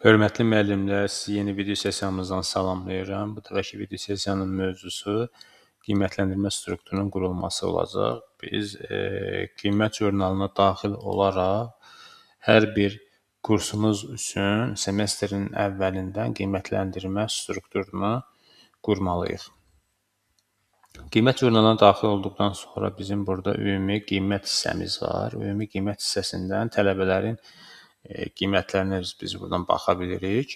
Hörmətli müəllimlər, sizi yeni video sessiyamızdan salamlayıram. Bu dəfəki video sessiyanın mövzusu qiymətləndirmə strukturunun qurulması olacaq. Biz qiymət jurnalına daxil olaraq hər bir kursumuz üçün semestrin əvvəlindən qiymətləndirmə strukturunu qurmalıyıq. Qiymət jurnalına daxil olduqdan sonra bizim burada ümumi qiymət hissəmiz var. Ümumi qiymət hissəsindən tələbələrin qiymətlərinə biz buradan baxa bilirik.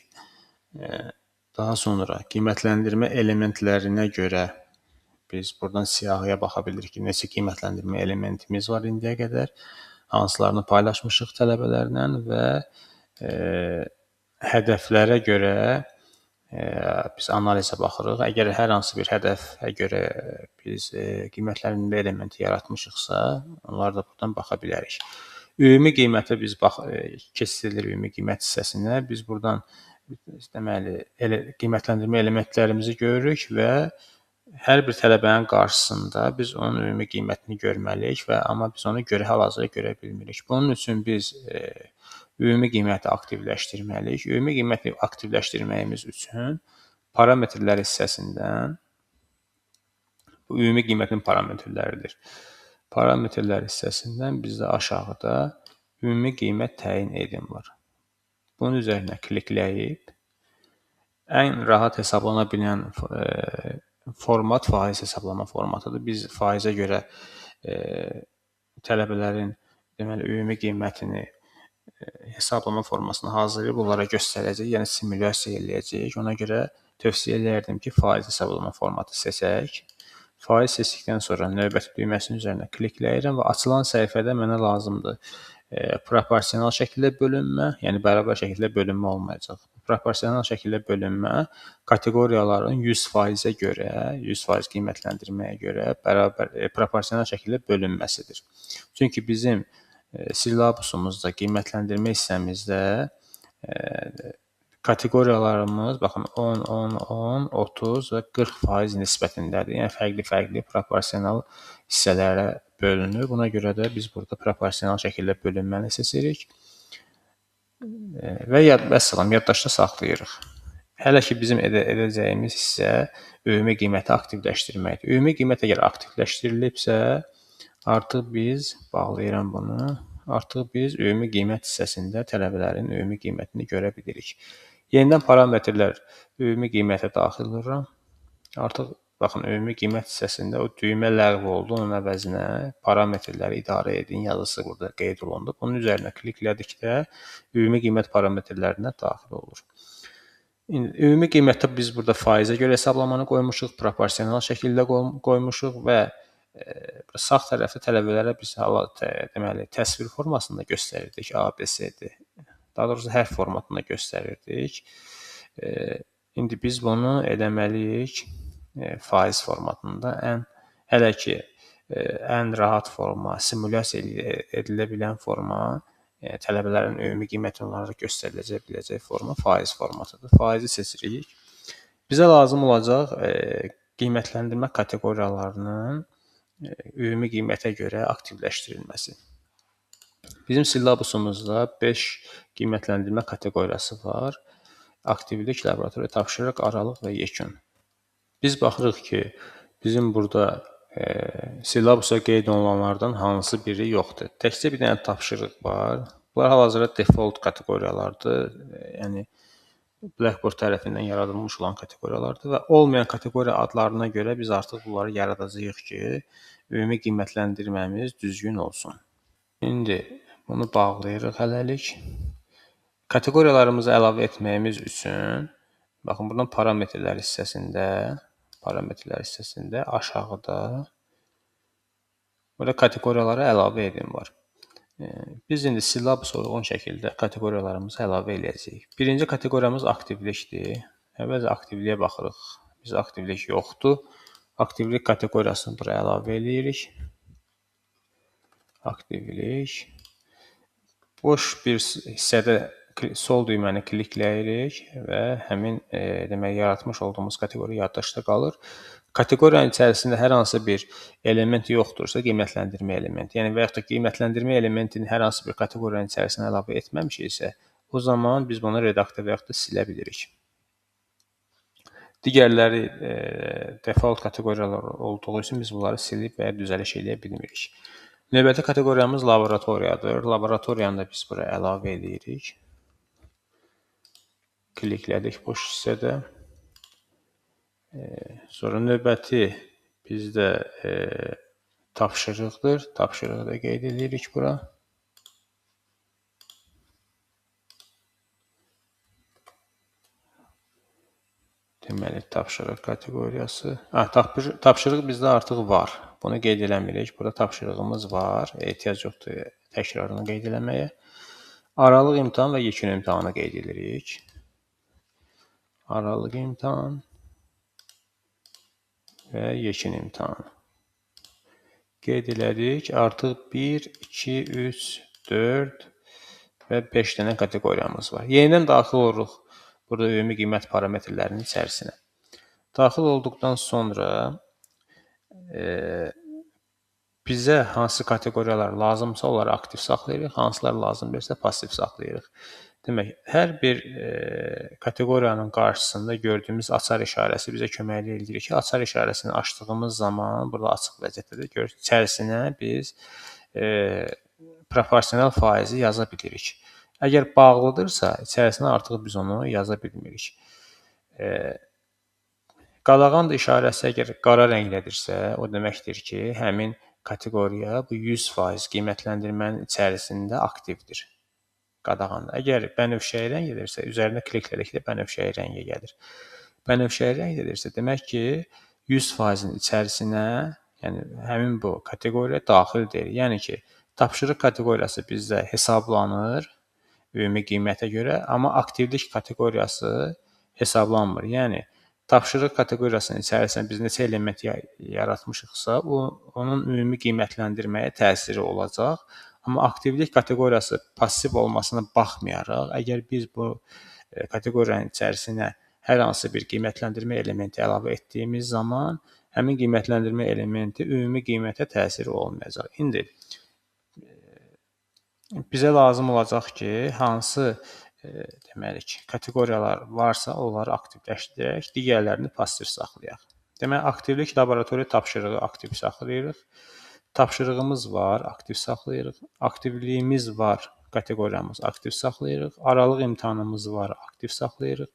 Daha sonra qiymətləndirmə elementlərinə görə biz buradan siyahıya baxa bilirik ki, neçə qiymətləndirmə elementimiz var indiyə qədər, hansılarını paylaşmışıq tələbələrlə və hədəflərə görə biz analizə baxırıq. Əgər hər hansı bir hədəfə görə biz qiymətləndirmə elementi yaratmışıqsa, onları da buradan baxa bilərik. Ümumi qiymətə biz keçidilir ümumi qiymət hissəsinə. Biz buradan deməli qiymətləndirmə elementlərimizi görürük və hər bir tələbənin qarşısında biz onun ümumi qiymətini görməliyik və amma biz onu hal-hazırda görə bilmirik. Bunun üçün biz ümumi qiyməti aktivləşdirməliyik. Ümumi qiyməti aktivləşdirməyimiz üçün parametrlər hissəsindən bu ümumi qiymətin parametrləridir. Parametrlər hissəsindən bizdə aşağıda ümumi qiymət təyin edin var. Bunun üzərinə klikləyib ən rahat hesablana bilən format faiz hesablama formatıdır. Biz faizə görə tələbələrin deməli ümumi qiymətini hesablama formasını hazırlayıb onlara göstərəcək, yəni simulyasiya eləyəcəyik. Ona görə tövsiyə edərdim ki, faiz hesablama formatı seçək. Faiz seçdikdən sonra növbəti düyməsinin üzərinə klikləyirəm və açılan səhifədə mənə lazımdır proporsional şəkildə bölünmə, yəni bərabər şəkildə bölünmə olmayacaq. Proporsional şəkildə bölünmə kateqoriyaların 100%-ə görə, 100% qiymətləndirməyə görə bərabər proporsional şəkildə bölünməsidir. Çünki bizim silabusumuzda qiymətləndirmə hissəmizdə kateqoriyalarımız baxın 10, 10, 10, 30 və 40% nisbətindədir. Yəni fərqli-fərqli proporsional hissələrə bölünür. Buna görə də biz burada proporsional şəkildə bölünməni seçirik və vəssalam yaddaşda saxlayırıq. Hələ ki bizim edəcəyimiz hissə ümumi qiyməti aktivləşdirməkdir. Ümumi qiymət əgər aktivləşdirilibsə, artıq biz bağlayıram bunu. Artıq biz ümumi qiymət hissəsində tələbələrin ümumi qiymətini görə bilirik. Yenidən parametrlər ümumi qiymətə daxil oluram. Artıq baxın ümumi qiymət hissəsində o düymə ləğv oldu. Onun əvəzinə parametrləri idarə edin yazısı burada qeyd olundu. Bunun üzərinə kliklədikdə ümumi qiymət parametrlərinə daxil olur. Ümumi qiymətdə biz burada faizə görə hesablamanı qoymuşuq, proporsional şəkildə qoymuşuq və sağ tərəfdə tələbələrə biz deməli təsvir formasında göstərirdik ABCD. Daha doğrusu hərf formatında göstərirdik. İndi biz bunu eləməliyik faiz formatında. Hələ ki ən rahat forma, simulyasiya edilə bilən forma, tələbələrin ümumi qiyməti onlara göstəriləcək biləcək forma faiz formatıdır. Faizi seçirik. Bizə lazım olacaq qiymətləndirmə kateqoriyalarının ümumi qiymətə görə aktivləşdirilməsi. Bizim silabusumuzda 5 qiymətləndirmə kateqoriyası var. Aktivlik, laboratoriya, tapşırıq, aralıq və yekun. Biz baxırıq ki, bizim burada silabusa qeyd olunanlardan hansı biri yoxdur. Təkcə bir dənə tapşırıq var. Bunlar hal-hazırda default kateqoriyalardır. Yəni Blackboard tərəfindən yaradılmış olan kateqoriyalardır və olmayan kateqoriya adlarına görə biz artıq bunları yaradacağıq ki, ümumi qiymətləndirməmiz düzgün olsun. İndi bunu bağlayırıq hələlik. Kateqoriyalarımızı əlavə etməyimiz üçün baxın buradan parametrlər hissəsində aşağıda burada kateqoriyaları əlavə edin var. Biz indi silabusa uyğun şəkildə kateqoriyalarımızı əlavə edəcəyik. Birinci kateqoriyamız aktivlikdir. Əvvəlcə aktivliyə baxırıq. Bizdə aktivlik yoxdur. Aktivlik kateqoriyasını bura əlavə edirik. Aktivlik. Boş bir hissədə sol düyməni klikləyirik və həmin demək yaratmış olduğumuz kateqoriya yaddaşda qalır. Kateqoriyanın içərisində hər hansı bir element yoxdursa, qiymətləndirmə elementi, yəni və yaxud da qiymətləndirmə elementini hər hansı bir kateqoriyanın içərisinə əlavə etməmişiksə, o zaman biz bunu redaktə və yaxud da silə bilirik. Digərləri default kateqoriyalar olduğu üçün biz bunları silib və ya düzəliş edə bilmirik. Növbəti kateqoriyamız laboratoriyadır. Laboratoriyanı da biz bura əlavə edirik. Kliklədik boş hissədə. Sonra növbəti bizdə tapşırıqdır. Tapşırığı da qeyd edirik bura. Deməli, tapşırıq kateqoriyası. Tapşırıq bizdə artıq var. Bunu qeyd eləmirik. Burada tapşırığımız var. Ehtiyac yoxdur təkrarını qeyd eləməyə. Aralıq imtahan və yekun imtahanı qeyd edirik. Aralıq imtahan və yekun imtahan. Qeyd elədik. Artıq 1, 2, 3, 4 və 5 dənə kateqoriyamız var. Yenidən daxil oluruq burada ümumi qiymət parametrlərinin içərisinə. Daxil olduqdan sonra bizə hansı kateqoriyalar lazımsa onları aktiv saxlayırıq, hansılar lazım deyilsə passiv saxlayırıq. Demək, hər bir kateqoriyanın qarşısında gördüyümüz açar işarəsi bizə köməklik edir ki, açar işarəsini açdığımız zaman burada açıq vəziyyətdədir. Görürsünüz, içərisinə biz proporsional faizi yaza bilirik. Əgər bağlıdırsa, içərisinə artıq biz onu yaza bilmirik. Qadağan işarəsi əgər qara rənglədirsə, o deməkdir ki, həmin kateqoriya bu 100% qiymətləndirmənin içərisində aktivdir. Qadağan. Əgər bənövşəyi rənglədirsə, üzərində kliklərikdə bənövşəyi rəngə gəlir. Bənövşəyi rənglədirsə, demək ki, 100%-in içərisinə, yəni həmin bu kateqoriya daxil deyil. Yəni ki, tapşırıq kateqoriyası bizdə hesablanır ümumi qiymətə görə, amma aktivlik kateqoriyası hesablanmır. Yəni, tapşırıq kateqoriyasının içərisində biz neçə element yaratmışıqsa, onun ümumi qiymətləndirməyə təsiri olacaq. Amma aktivlik kateqoriyası passiv olmasına baxmayaraq, əgər biz bu kateqoriyanın içərisinə hər hansı bir qiymətləndirmə elementi əlavə etdiyimiz zaman, həmin qiymətləndirmə elementi ümumi qiymətə təsiri olmayacaq. İndi bizə lazım olacaq ki, hansı deməli ki, kateqoriyalar varsa, onları aktivləşdirək, digərlərini passiv saxlayaq. Deməli, aktivlik laboratoriya tapşırığı aktiv saxlayırıq. Tapşırığımız var, aktiv saxlayırıq. Aktivliyimiz var, kateqoriyamız aktiv saxlayırıq. Aralıq imtahanımız var, aktiv saxlayırıq.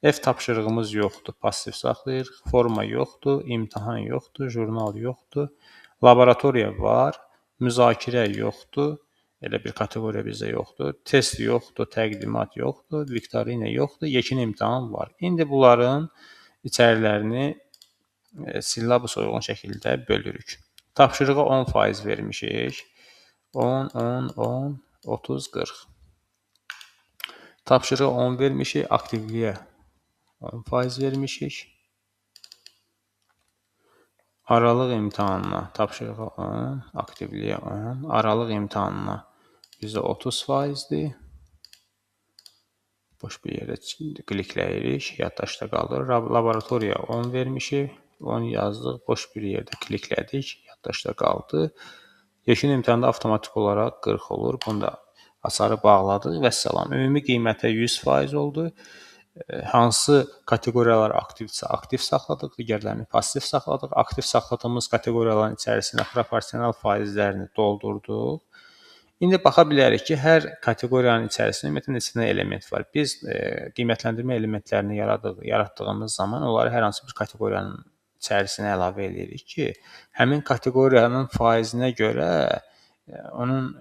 F tapşırığımız yoxdur, passiv saxlayırıq. Forma yoxdur, imtahan yoxdur, jurnal yoxdur. Laboratoriya var, müzakirə yoxdur. Elə bir kateqoriya bizdə yoxdur. Test yoxdur, təqdimat yoxdur, viktorina yoxdur, yekun imtahan var. İndi bunların içərilərini sillabus uyğun şəkildə bölürük. Tapşırığa 10% vermişik. 10, 10, 10, 30, 40. Tapşırığa 10 vermişik, aktivliyə 10% vermişik. Aralıq imtahanına tapşırığa 10, aktivliyə 10, aralıq imtahanına bizdə 30%-dir. Boş bir yerə klikləyirik, yaddaşda qalır. Laboratoriya 10 vermişik, 10 yazdıq, boş bir yerdə kliklədik, yaddaşda qaldı. Yekun imtahanda avtomatik olaraq 40 olur. Bunu da açarı bağladıq və salam. Ümumi qiymətə 100% oldu. Hansı kateqoriyalar aktivdirsə aktiv saxladıq, digərlərini passiv saxladıq. Aktiv saxladığımız kateqoriyaların içərisinə proporsional faizlərini doldurduq. İndi baxa bilərik ki, hər kateqoriyanın içərisində ümumiyyətlə neçə dənə element var. Biz qiymətləndirmə elementlərini yaratdığımız zaman onları hər hansı bir kateqoriyanın içərisinə əlavə edirik ki, həmin kateqoriyanın faizinə görə onun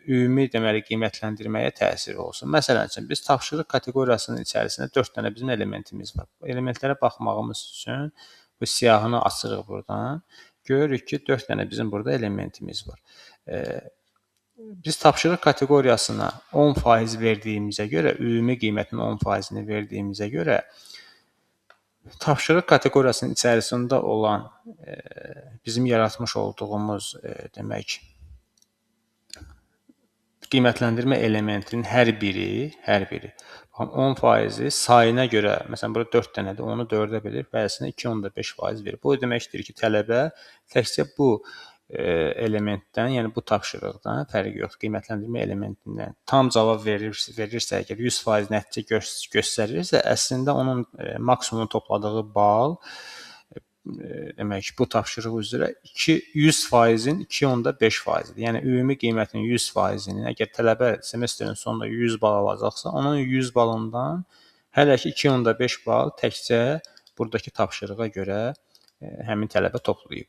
ümumi deməli qiymətləndirməyə təsiri olsun. Məsələn üçün biz tapşırıq kateqoriyasının içərisində 4 dənə bizim elementimiz var. Bu elementlərə baxmağımız üçün bu siyahını açırıq buradan. Görürük ki, 4 dənə bizim burada elementimiz var. Biz tapşırıq kateqoriyasına 10% verdiyimizə görə, ümumi qiymətin 10%-ni verdiyimizə görə, tapşırıq kateqoriyasının içərisində olan bizim yaratmış olduğumuz demək qiymətləndirmə elementinin hər biri 10% sayına görə, məsələn, burada 4 dənədir, onu 4-ə bölür, bəzisinə 2.5% verir. Bu deməkdir ki, tələbə təkcə bu elementdən, yəni bu tapşırıqdan fərqi yoxdur. Qiymətləndirmə elementindən tam cavab verirsə, əgər 100% nəticə göstərirsə, əslində onun maksimum topladığı bal demək ki, bu tapşırıq üzrə 100%-in 2.5%-dir. Yəni ümumi qiymətin 100%-ni əgər tələbə semestrin sonunda 100 bal alacaqsa, onun 100 balından hələ ki 2.5 bal təkcə buradakı tapşırığa görə həmin tələbə toplayıb.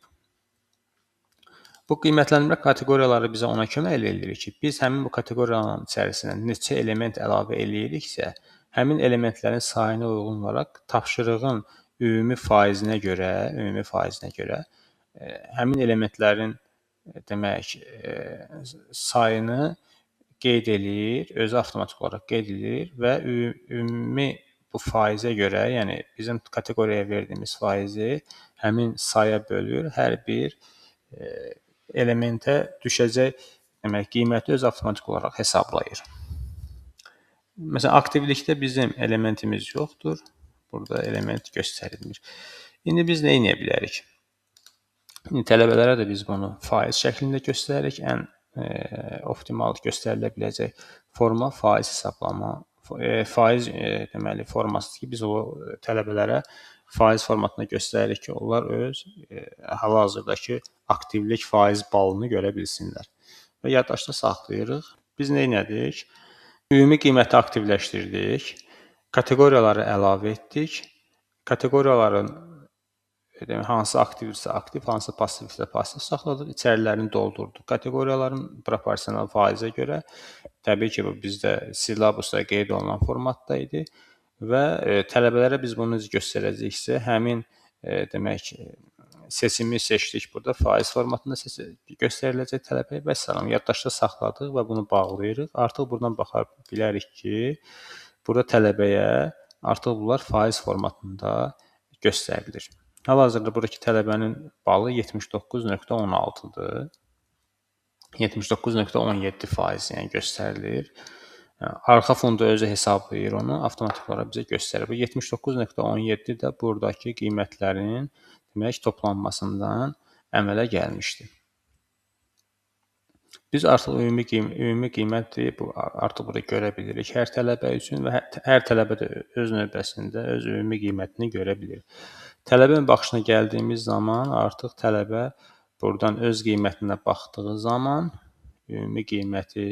Bu qiymətləndirmə kateqoriyaları bizə ona kömək eləyir ki, biz həmin bu kateqoriyaların içərisinə neçə element əlavə eləyiriksə, həmin elementlərin sayına uyğun olaraq tapşırığın ümumi faizinə görə həmin elementlərin demək sayını qeyd eləyir, özü avtomatik olaraq qeyd eləyir və ümumi bu faizə görə, yəni bizim kateqoriyaya verdiyimiz faizi həmin saya bölür, hər bir elementə düşəcək demək qiyməti öz avtomatik olaraq hesablayır. Məsələn, aktivlikdə bizim elementimiz yoxdur. Burada element göstərilmir. İndi biz nə edə bilərik? İndi tələbələrə də biz bunu faiz şəklində göstəririk. Ən optimal göstərilə biləcək forma faiz hesablama, faiz deməli formasıdır ki, biz o tələbələrə faiz formatında göstəririk ki, onlar öz hal-hazırdakı aktivlik faiz balını görə bilsinlər. Və yaddaşda saxlayırıq. Biz nə etdik? Ümumi qiyməti aktivləşdirdik. Kateqoriyaları əlavə etdik. Kateqoriyaların hansı aktivdirsə aktiv, hansı passivdirsə passiv saxladıq. İçərilərini doldurduq. Kateqoriyaların proporsional faizə görə, təbii ki, bu bizdə silabusda qeyd olunan formatda idi və tələbələrə biz bunu necə göstərəcəksə, həmin demək seçimi seçdik. Burada faiz formatında göstəriləcək tələbəyə və salam yaddaşda saxladıq və bunu bağlayırıq. Artıq buradan baxa bilərik ki, burada tələbəyə artıq bunlar faiz formatında göstərilir. Hal-hazırda buradakı tələbənin balı 79.16-dır. 79.17% yəni göstərilir. Arxa fonda özü hesablayır onu, avtomatik olaraq bizə göstərir. Bu 79.17 də buradakı qiymətlərin demək toplanmasından əmələ gəlmişdir. Biz artıq ümumi qiyməti artıq burada görə bilirik hər tələbə üçün və hər tələbə də öz növbəsində öz ümumi qiymətini görə bilir. Tələbənin baxışına gəldiyimiz zaman artıq tələbə buradan öz qiymətinə baxdığı zaman ümumi qiyməti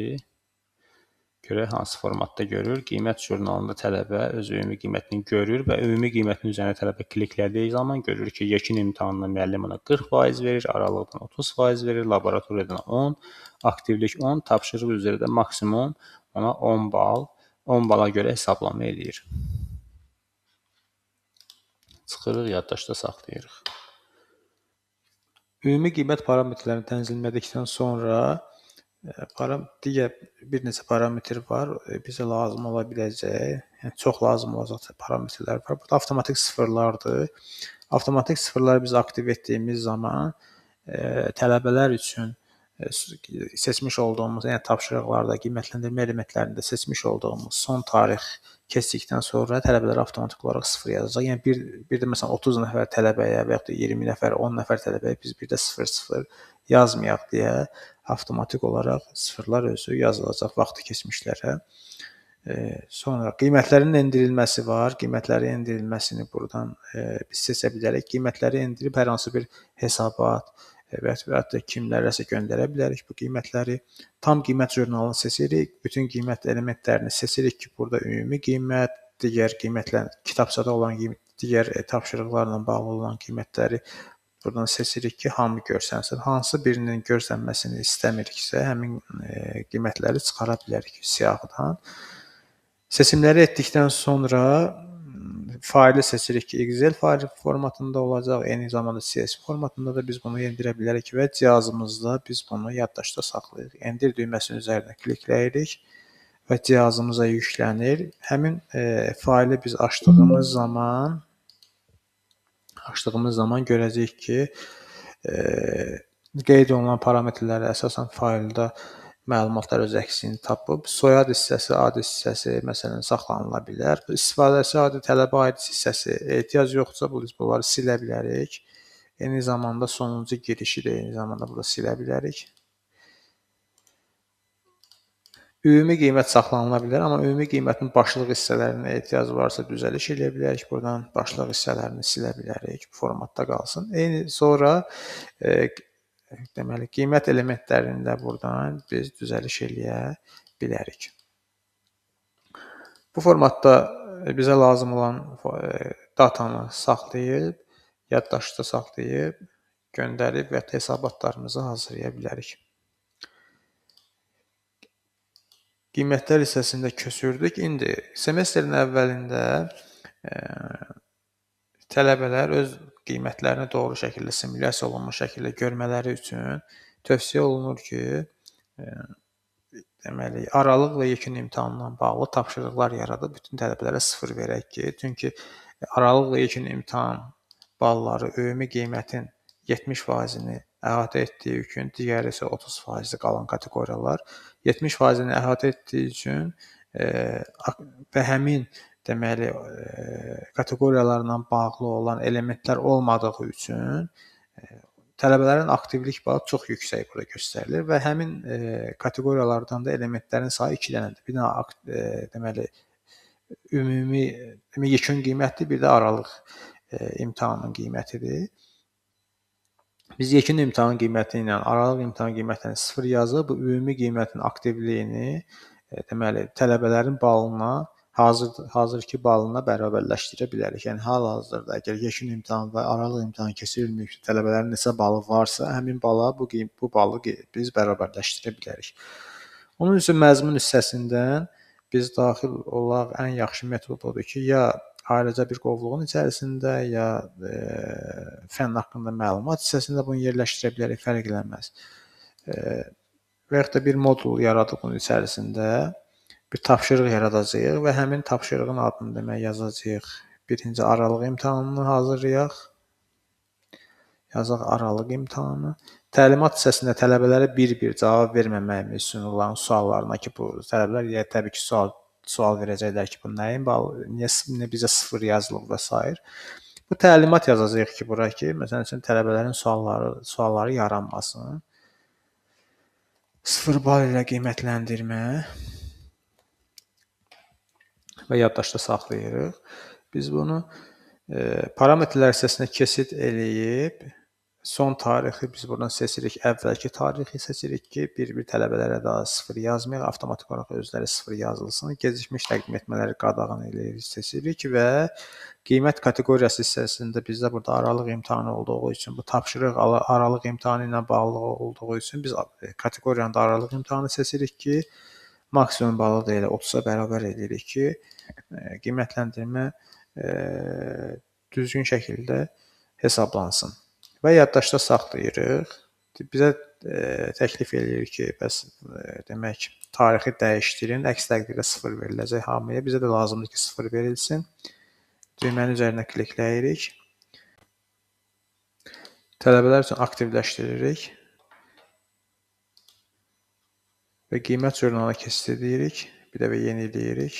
görək hansı formatda görür. Qiymət jurnalında tələbə öz ümumi qiymətini görür və ümumi qiymətin üzərinə tələbə kliklədiyi zaman görür ki, yekun imtahanda müəllim ona 40% verir, aralıqdan 30% verir, laboratoriyadan 10, aktivlik 10, tapşırıq üzrə də maksimum ona 10 bal, 10 bala görə hesablama eləyir. Çıxırıq, yaddaşda saxlayırıq. Ümumi qiymət parametrlərini tənzimlədikdən sonra digər bir neçə parametr var, bizə lazım ola biləcək, yəni çox lazım olacaq parametrlər var. Burada avtomatik sıfırlardır. Avtomatik sıfırları biz aktiv etdiyimiz zaman tələbələr üçün seçmiş olduğumuz, yəni tapşırıqlarda, qiymətləndirmə elementlərində seçmiş olduğumuz son tarix keçdikdən sonra tələbələr avtomatik olaraq sıfır yazacaq. Yəni bir də məsələn 30 nəfər tələbəyə və yaxud da 20 nəfər, 10 nəfər tələbəyə biz bir də 0 yazmayaq deyə avtomatik olaraq sıfırlar özü yazılacaq vaxtı keçmişlərə. Sonra qiymətlərin endirilməsi var. Qiymətlərin endirilməsini buradan biz seçə bilərik. Qiymətləri endirib hər hansı bir hesabat və hətta kimlərəsə göndərə bilərik bu qiymətləri. Tam qiymət jurnalını seçirik. Bütün qiymət elementlərini seçirik ki, burada ümumi qiymət, digər qiymətlər, kitabçada olan digər tapşırıqlarla bağlı olan qiymətləri buradan seçirik ki, hamı görsənsin. Hansı birinin görsənməsini istəmiriksə, həmin qiymətləri çıxara bilərik siyahıdan. Seçimləri etdikdən sonra faili seçirik ki, Excel faili formatında olacaq, eyni zamanda CSV formatında da biz bunu endirə bilərik və cihazımızda biz bunu yaddaşda saxlayırıq. Endir düyməsinin üzərinə klikləyirik və cihazımıza yüklənir. Həmin faili biz açdığımız zaman görəcəyik ki, qeyd olunan parametrlərə əsasən faildə məlumatlar öz əksini tapıb, soyad hissəsi, ad hissəsi məsələn saxlanıla bilər. İstifadəçi adı, tələbə aid hissəsi ehtiyac yoxdursa, biz bunları silə bilərik. Eyni zamanda sonuncu girişi də eyni zamanda burada silə bilərik. Ümumi qiymət saxlanıla bilər, amma ümumi qiymətin başlıq hissələrinə ehtiyac varsa düzəliş eləyə bilərik. Buradan başlıq hissələrini silə bilərik. Bu formatda qalsın. Sonra deməli qiymət elementlərini də buradan biz düzəliş eləyə bilərik. Bu formatda bizə lazım olan datanı saxlayıb, yaddaşda saxlayıb, göndərib və hesabatlarımızı hazırlaya bilərik. Qiymətlər hissəsində köçürdük. İndi semestrin əvvəlində tələbələr öz qiymətlərini doğru şəkildə simulyasiya olunmuş şəkildə görmələri üçün tövsiyə olunur ki, deməli aralıq və yekun imtahanla bağlı tapşırıqlar yaradıb bütün tələbələrə 0 verək ki, çünki aralıq və yekun imtahan balları ümumi qiymətin 70%-ni əhatə etdiyi üçün, digəri isə 30% qalan kateqoriyalar 70%-ni əhatə etdiyi üçün və həmin deməli kateqoriyalarla bağlı olan elementlər olmadığı üçün tələbələrin aktivlik balı çox yüksək burada göstərilir və həmin kateqoriyalardan da elementlərin sayı 2 dənədir. Bir dənə deməli ümumi yekun qiymətdir, bir də aralıq imtahanın qiymətidir. Biz yekun imtahan qiyməti ilə aralıq imtahan qiymətini 0 yazıb, bu ümumi qiymətin aktivliyini deməli tələbələrin balına, hazırki balına bərabərləşdirə bilərik. Yəni hal-hazırda əgər yekun imtahan və aralıq imtahan keçirilməyib, tələbələrin neçə balı varsa, həmin bala bu balı biz bərabərləşdirə bilərik. Onun üçün məzmun hissəsindən biz daxil olaq ən yaxşı metod odur ki, ya ayrıca bir qovluğun içərisində, ya fənn haqqında məlumat hissəsində bunu yerləşdirə bilərik, fərq eləməz. Və yaxud da bir modul yaradıb bunun içərisində bir tapşırıq yaradacağıq və həmin tapşırığın adını demək yazacağıq. Birinci aralıq imtahanını hazırlayaq. Yazaq aralıq imtahanı. Təlimat hissəsində tələbələrə bir-bir cavab verməməyimiz üçün olan suallarına ki, bu tələbələr təbii ki, sual verəcəklər ki, bu nəyin balı, niyə bizə 0 yazılıb və s. Bu təlimat yazacağıq ki, bura ki, məsələn üçün tələbələrin sualları yaranmasın. 0 bal ilə qiymətləndirmə və yaddaşda saxlayırıq. Biz bunu parametrlər hissəsinə keçid eləyib, son tarixi biz buradan seçirik, əvvəlki tarixi seçirik ki, bir-bir tələbələrə daha 0 yazmayaq, avtomatik olaraq özləri 0 yazılsın. Gecikmiş təqdim etmələri qadağan eləyirik, seçirik və qiymət kateqoriyası hissəsində bizdə burada aralıq imtahanı olduğu üçün, bu tapşırıq aralıq imtahanı ilə bağlı olduğu üçün biz kateqoriyanın da aralıq imtahanı seçirik ki, maksimum balı da elə 30-a bərabər edirik ki, qiymətləndirmə düzgün şəkildə hesablansın. Və yaddaşda saxlayırıq. Bizə təklif eləyir ki, bəs demək tarixi dəyişdirin, əks təqdirdə 0 veriləcək hamıya. Bizə də lazımdır ki, 0 verilsin. Düymənin üzərinə klikləyirik. Tələbələr üçün aktivləşdiririk. Və qiymət jurnalına keçid edirik. Bir dəfə yeniləyirik.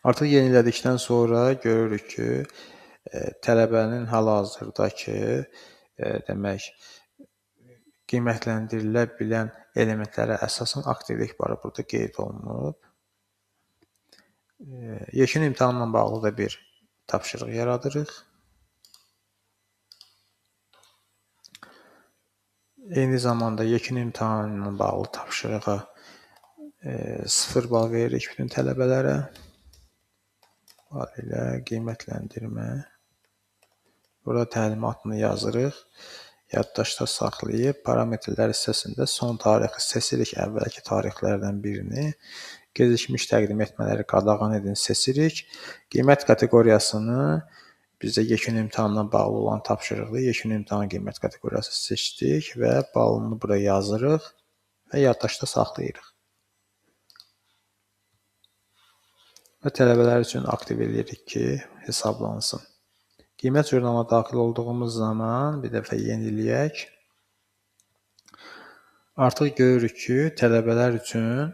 Artıq yenilədikdən sonra görürük ki, tələbənin hal-hazırdakı demək qiymətləndirilə bilən elementlərə əsasən aktivlik barı burada qeyd olunub. Yekun imtahanla bağlı da bir tapşırıq yaradırıq. Eyni zamanda yekun imtahanla bağlı tapşırığa 0 bal veririk bütün tələbələrə. Bal ilə qiymətləndirmə. Burada təlimatını yazırıq. Yaddaşda saxlayıb, parametrlər hissəsində son tarixi seçirik, əvvəlki tarixlərdən birini. Gecikmiş təqdim etmələri qadağan edin seçirik. Qiymət kateqoriyasını bizdə yekun imtahanla bağlı olan tapşırıqda yekun imtahan qiymət kateqoriyası seçdik və balını buraya yazırıq və yaddaşda saxlayırıq. Və tələbələr üçün aktiv edirik ki, hesablansın. Qiymət jurnalına daxil olduğumuz zaman bir dəfə yeniləyək. Artıq görürük ki, tələbələr üçün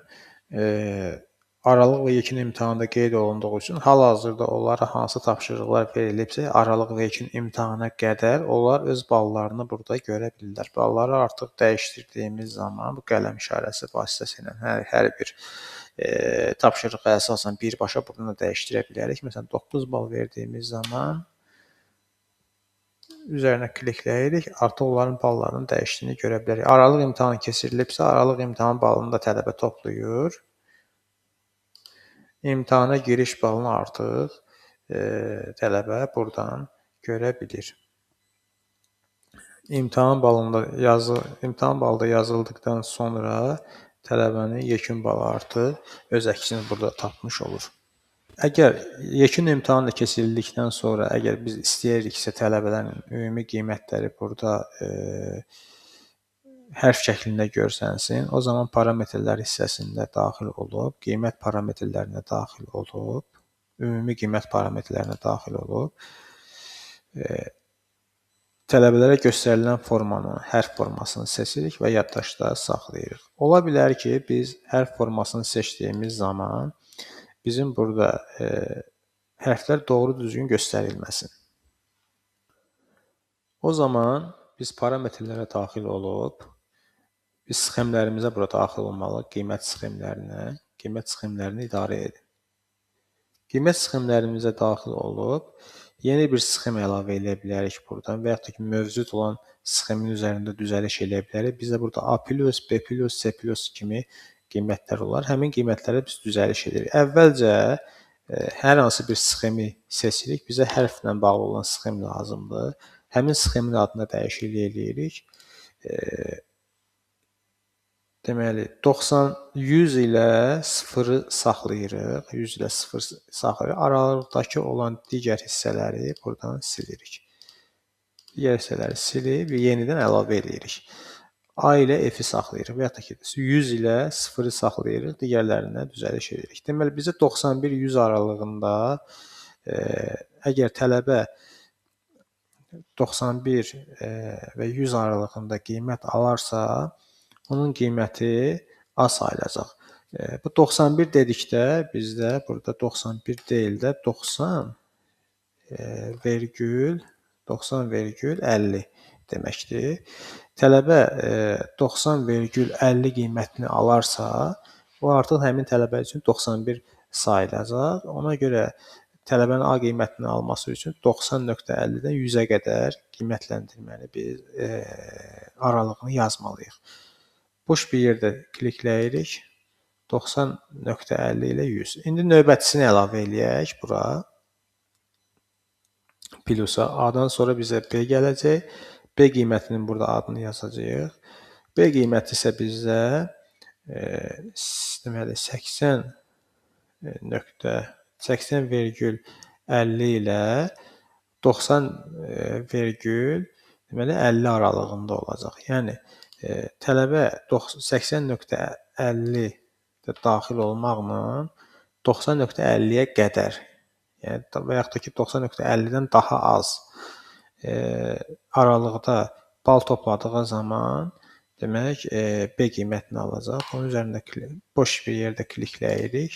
aralıq və yekun imtahanda qeyd olunduğu üçün hal-hazırda onlara hansı tapşırıqlar verilibsə, aralıq və yekun imtahana qədər onlar öz ballarını burada görə bilirlər. Balları artıq dəyişdirdiyimiz zaman bu qələm işarəsi vasitəsilə hər bir tapşırığa əsasən birbaşa buradan da dəyişdirə bilərik. Məsələn, 9 bal verdiyimiz zaman üzərinə klikləyirik, artıq onların ballarının dəyişdiyini görə bilərik. Aralıq imtahan keçirilibsə, aralıq imtahan balını da tələbə toplayır. İmtahana giriş balını artıq tələbə buradan görə bilir. İmtahan balı da yazıldıqdan sonra tələbənin yekun balı artıq öz əksini burada tapmış olur. Əgər yekun imtahan da keçirildikdən sonra, əgər biz istəyiriksə tələbələrin ümumi qiymətləri burada hərf şəklində görsənsin, o zaman parametrlər hissəsində daxil olub, qiymət parametrlərinə daxil olub, ümumi qiymət parametrlərinə daxil olub, tələbələrə göstərilən formanın hərf formasını seçirik və yaddaşda saxlayırıq. Ola bilər ki, biz hərf formasını seçdiyimiz zaman bizim burada hərflər doğru düzgün göstərilməsin. O zaman biz parametrlərə daxil olub, biz sxemlərimizə bura daxil olmalıyıq, qiymət sxemlərini idarə edin. Qiymət sxemlərimizə daxil olub, yeni bir sxem əlavə edə bilərik buradan və yaxud da ki, mövcud olan sxemin üzərində düzəliş edə bilərik. Bizdə burada A+, B+, C+ kimi qiymətlər olar. Həmin qiymətlərə biz düzəliş edirik. Əvvəlcə hər hansı bir sxemi seçirik. Bizə hərflə bağlı olan sxem lazımdır. Həmin sxemin adına dəyişiklik edirik. Deməli, 100 ilə 0-ı saxlayırıq. 100 ilə 0 saxlayırıq. Aralıqdakı olan digər hissələri buradan silirik. Digər hissələri silib yenidən əlavə edirik. A ilə F-i saxlayırıq və yaxud da ki, 100 ilə 0-ı saxlayırıq, digərlərinə düzəliş edirik. Deməli, bizə 91-100 aralığında əgər tələbə 91 və 100 aralığında qiymət alarsa, onun qiyməti A sayılacaq. Bu 91 dedikdə bizdə burada 91 deyil də 90,50 deməkdir. Tələbə 90,50 qiymətini alarsa, o artıq həmin tələbə üçün 91 sayılacaq. Ona görə tələbənin A qiymətini alması üçün 90,50-dən 100-ə qədər qiymətləndirməni biz aralığını yazmalıyıq. Boş bir yerdə klikləyirik. 90,50 ilə 100. İndi növbətisini əlavə eləyək bura. Plusa A-dan sonra bizə B gələcək. B qiymətinin burada adını yazacağıq. B qiyməti isə bizdə deməli 80,50 ilə 90,50 aralığında olacaq. Yəni tələbə 80,50 daxil olmaqla 90,50-yə qədər, yəni və yaxud da ki 90,50-dən daha az aralıqda bal topladığı zaman demək B qiymətini alacaq. Onun üzərində boş bir yerdə klikləyirik.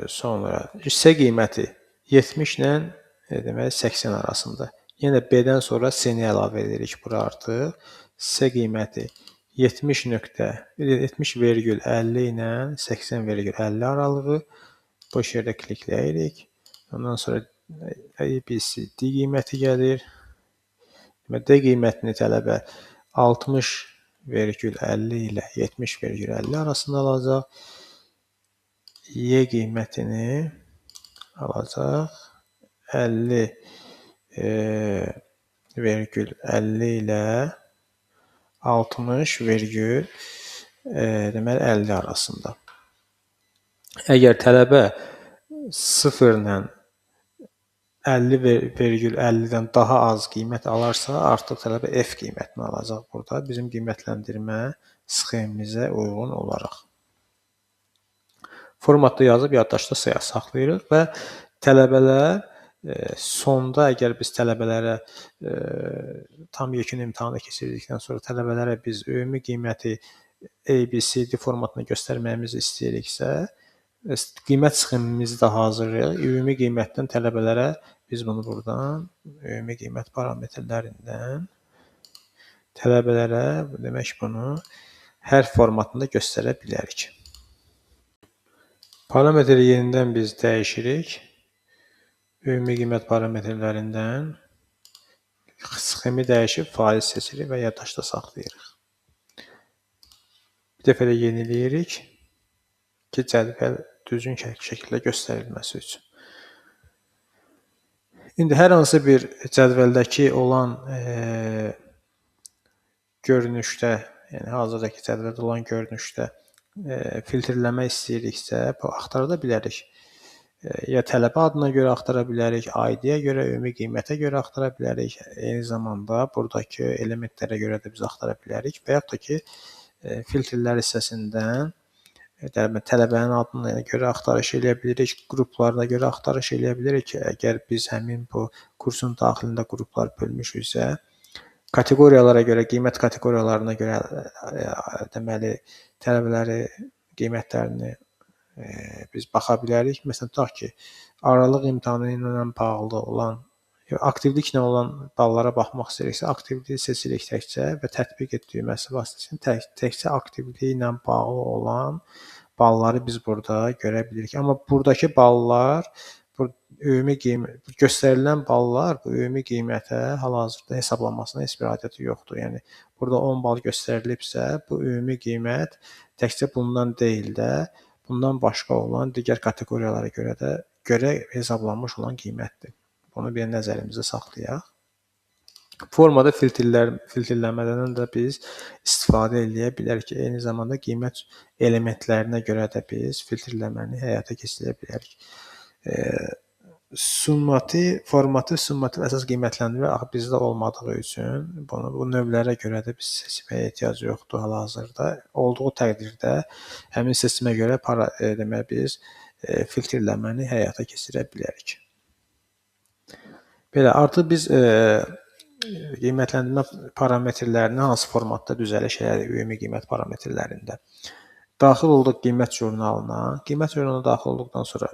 Sonra C qiyməti 70 ilə demək 80 arasında. Yenə B-dən sonra C-ni əlavə edirik bura artıq. C qiyməti 70,50 ilə 80,50 aralığı. Boş yerdə klikləyirik. Ondan sonra ABCD qiyməti gəlir. D qiymətini tələbə 60,50 ilə 70,50 arasında alacaq. Y qiymətini alacaq 50,50 ilə 60,50 arasında. Əgər tələbə 0 ilə 50,50-dən daha az qiymət alarsa, artıq tələbə F qiymətini alacaq burada. Bizim qiymətləndirmə sxemimizə uyğun olaraq. Formatda yazıb yaddaşda saxlayırıq və tələbələr sonda əgər biz tələbələrə tam yekun imtahanı keçirdikdən sonra tələbələrə biz ümumi qiyməti ABCD formatında göstərməyimizi istəyiriksə, qiymət sxemimizi də hazırlayırıq. Ümumi qiymətdən tələbələrə biz bunu buradan ümumi qiymət parametrlərindən tələbələrə demək bunu hərf formatında göstərə bilərik. Parametri yenidən biz dəyişirik. Ümumi qiymət parametrlərindən sxemi dəyişib faiz seçirik və yaddaşda saxlayırıq. Bir dəfə də yeniləyirik ki, cədvəl düzgün şəkildə göstərilməsi üçün. İndi hər hansı bir cədvəldəki olan görünüşdə, yəni hazırdakı cədvəldə olan görünüşdə filtrləmək istəyiriksə, axtarda bilərik. Ya tələbə adına görə axtara bilərik, ID-yə görə, ümumi qiymətə görə axtara bilərik, eyni zamanda buradakı elementlərə görə də biz axtara bilərik və yaxud da ki, filtrlər hissəsindən tələbənin adına görə axtarış eləyə bilirik, qruplarına görə axtarış eləyə bilirik ki, əgər biz həmin bu kursun daxilində qruplar bölmüşüksə, kateqoriyalara görə, qiymət kateqoriyalarına görə deməli tələbələri qiymətlərini biz baxa bilərik. Məsələn, tutaq ki, aralıq imtahanı ilə bağlı olan, aktivliklə olan ballara baxmaq istəyiriksə, aktivliyi seçirik təkcə və tətbiq et düyməsi vasitəsilə təkcə aktivliyi ilə bağlı olan balları biz burada görə bilirik. Amma buradakı ballar, ümumi qiymət göstərilən ballar bu ümumi qiymətə hal-hazırda hesablanmasına heç bir aidiyyəti yoxdur. Yəni burada 10 bal göstərilibsə, bu ümumi qiymət təkcə bundan deyil də, bundan başqa olan digər kateqoriyalara görə hesablanmış olan qiymətdir. Bunu bir nəzərimizdə saxlayaq. Formada filtrləmədən də biz istifadə edə bilərik ki, eyni zamanda qiymət elementlərinə görə də biz filtrləməni həyata keçirə bilərik. Formatı summativ əsas qiymətləndirmə bizdə olmadığı üçün bu növlərə görə də biz seçməyə ehtiyac yoxdur hal-hazırda. Olduğu təqdirdə həmin seçimə görə deməli biz filtrləməni həyata keçirə bilərik. Belə, artıq biz qiymətləndirmə parametrlərini hansı formatda düzəliş elədik ümumi qiymət parametrlərində. Daxil olduq qiymət jurnalına. Qiymət jurnalına daxil olduqdan sonra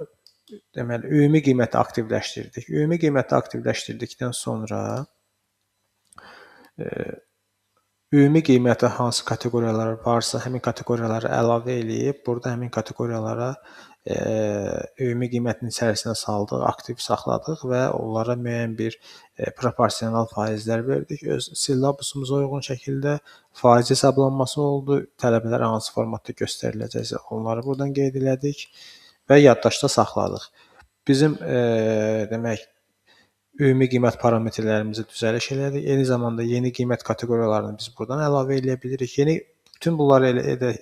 deməli ümumi qiyməti aktivləşdirdik. Ümumi qiyməti aktivləşdirdikdən sonra ümumi qiymətə hansı kateqoriyalar varsa, həmin kateqoriyaları əlavə eləyib, burada həmin kateqoriyalara ümumi qiymətinin içərisinə saldıq, aktiv saxladıq və onlara müəyyən bir proporsional faizlər verdik. Öz silabusumuza uyğun şəkildə faiz hesablanması oldu. Tələbələr hansı formatda göstəriləcəksə, onları buradan qeyd elədik və yaddaşda saxladıq. Bizim demək ümumi qiymət parametrlərimizi düzəliş elədik. Eyni zamanda yeni qiymət kateqoriyalarını biz buradan əlavə eləyə bilirik. Bütün bunları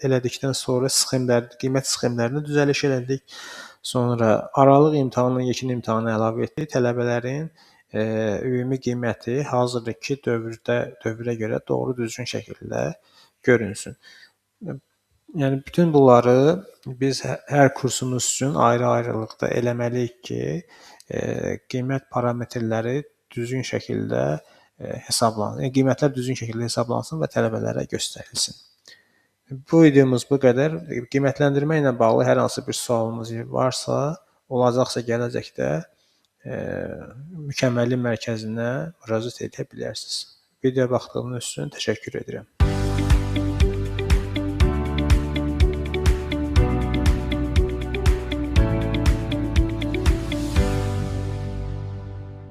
elədikdən sonra qiymət sxemlərini düzəliş elədik. Sonra aralıq imtahanla yekun imtahanı əlavə etdik. Tələbələrin ümumi qiyməti hazırdakı dövrə görə doğru düzgün şəkildə görünsün. Yəni bütün bunları biz hər kursumuz üçün ayrı-ayrılıqda eləməliyik ki, qiymət parametrləri düzgün şəkildə hesablansın. Qiymətlər düzgün şəkildə hesablansın və tələbələrə göstərilsin. Bu videomuz bu qədər. Qiymətləndirmə ilə bağlı hər hansı bir sualınız varsa, olacaqsa gələcəkdə mükəmməllik mərkəzinə müraciət edə bilərsiniz. Videoya baxdığınız üçün təşəkkür edirəm.